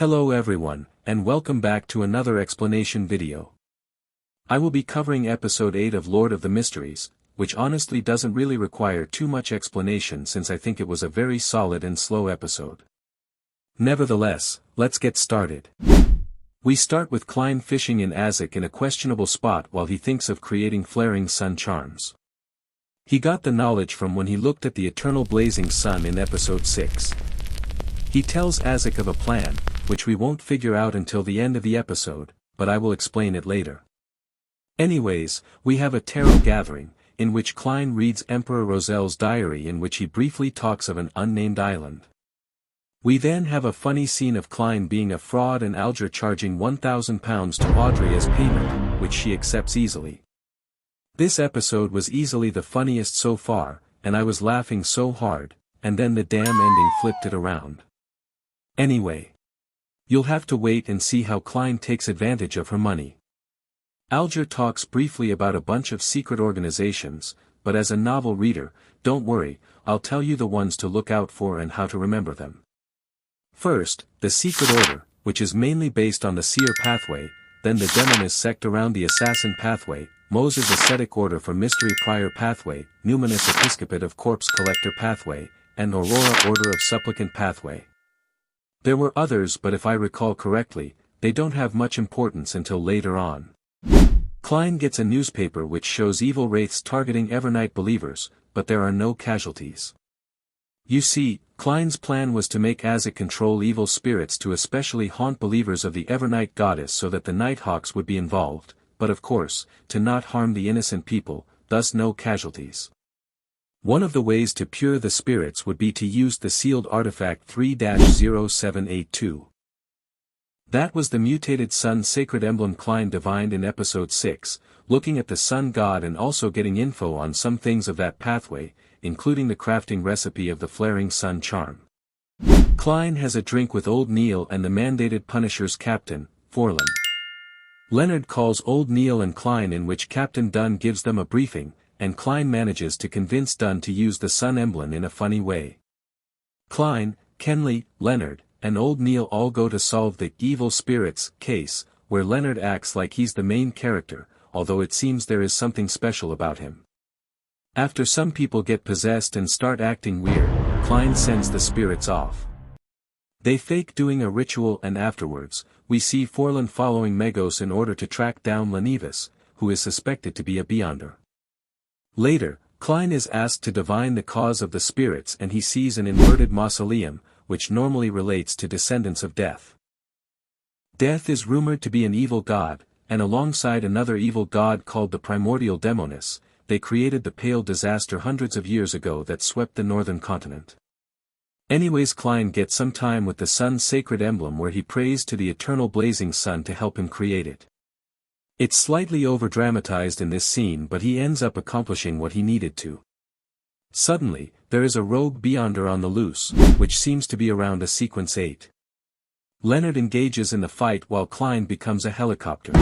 Hello everyone, and welcome back to another explanation video. I will be covering episode 8 of Lord of the Mysteries, which honestly doesn't really require too much explanation since I think it was a very solid and slow episode. Nevertheless, let's get started. We start with Klein fishing in Azek in a questionable spot while he thinks of creating flaring sun charms. He got the knowledge from when he looked at the eternal blazing sun in episode 6. He tells Azek of a plan, which we won't figure out until the end of the episode, but I will explain it later. Anyways, we have a tarot gathering, in which Klein reads Emperor Rosel's diary in which he briefly talks of an unnamed island. We then have a funny scene of Klein being a fraud and Alger charging £1,000 to Audrey as payment, which she accepts easily. This episode was easily the funniest so far, and I was laughing so hard, and then the damn ending flipped it around. Anyway. You'll have to wait and see how Klein takes advantage of her money. Alger talks briefly about a bunch of secret organizations, but as a novel reader, don't worry, I'll tell you the ones to look out for and how to remember them. First, the Secret Order, which is mainly based on the Seer pathway, then the Demonist sect around the Assassin pathway, Moses Ascetic Order for Mystery Prior pathway, Numinous Episcopate of Corpse Collector pathway, and Aurora Order of Supplicant pathway. There were others, but if I recall correctly, they don't have much importance until later on. Klein gets a newspaper which shows evil wraiths targeting Evernight believers, but there are no casualties. You see, Klein's plan was to make Azek control evil spirits to especially haunt believers of the Evernight goddess so that the Nighthawks would be involved, but of course, to not harm the innocent people, thus no casualties. One of the ways to cure the spirits would be to use the sealed artifact 3-0782. That was the mutated sun sacred emblem Klein divined in episode 6, looking at the sun god and also getting info on some things of that pathway, including the crafting recipe of the flaring sun charm. Klein has a drink with Old Neil and the mandated Punisher's captain, Forlin. Leonard calls Old Neil and Klein, in which Captain Dunn gives them a briefing, and Klein manages to convince Dunn to use the sun emblem in a funny way. Klein, Kenley, Leonard, and Old Neil all go to solve the evil spirits case, where Leonard acts like he's the main character, although it seems there is something special about him. After some people get possessed and start acting weird, Klein sends the spirits off. They fake doing a ritual, and afterwards, we see Forlin following Megos in order to track down Lenivus, who is suspected to be a Beyonder. Later, Klein is asked to divine the cause of the spirits and he sees an inverted mausoleum, which normally relates to descendants of Death. Death is rumored to be an evil god, and alongside another evil god called the Primordial Demoness, they created the Pale Disaster hundreds of years ago that swept the northern continent. Anyways, Klein gets some time with the sun's sacred emblem where he prays to the eternal blazing sun to help him create it. It's slightly over-dramatized in this scene, but he ends up accomplishing what he needed to. Suddenly, there is a rogue Beyonder on the loose, which seems to be around a sequence 8. Leonard engages in the fight while Klein becomes a helicopter.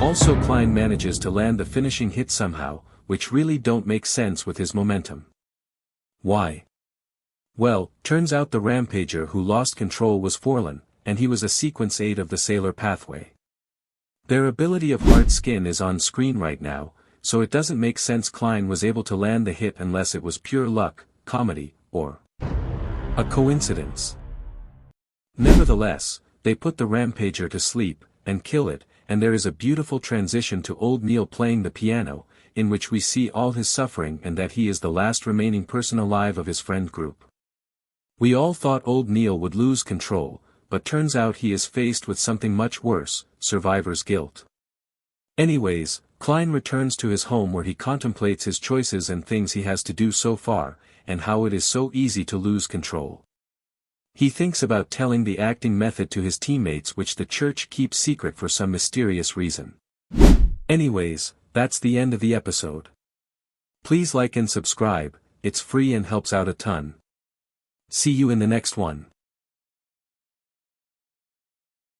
Also, Klein manages to land the finishing hit somehow, which really don't make sense with his momentum. Why? Well, turns out the Rampager who lost control was Forlin, and he was a sequence 8 of the Sailor pathway. Their ability of hard skin is on screen right now, so it doesn't make sense Klein was able to land the hit unless it was pure luck, comedy, or a coincidence. Nevertheless, they put the Rampager to sleep, and kill it, and there is a beautiful transition to Old Neil playing the piano, in which we see all his suffering and that he is the last remaining person alive of his friend group. We all thought Old Neil would lose control, but turns out he is faced with something much worse, survivor's guilt. Anyways, Klein returns to his home where he contemplates his choices and things he has to do so far, and how it is so easy to lose control. He thinks about telling the acting method to his teammates, which the church keeps secret for some mysterious reason. Anyways, that's the end of the episode. Please like and subscribe, it's free and helps out a ton. See you in the next one.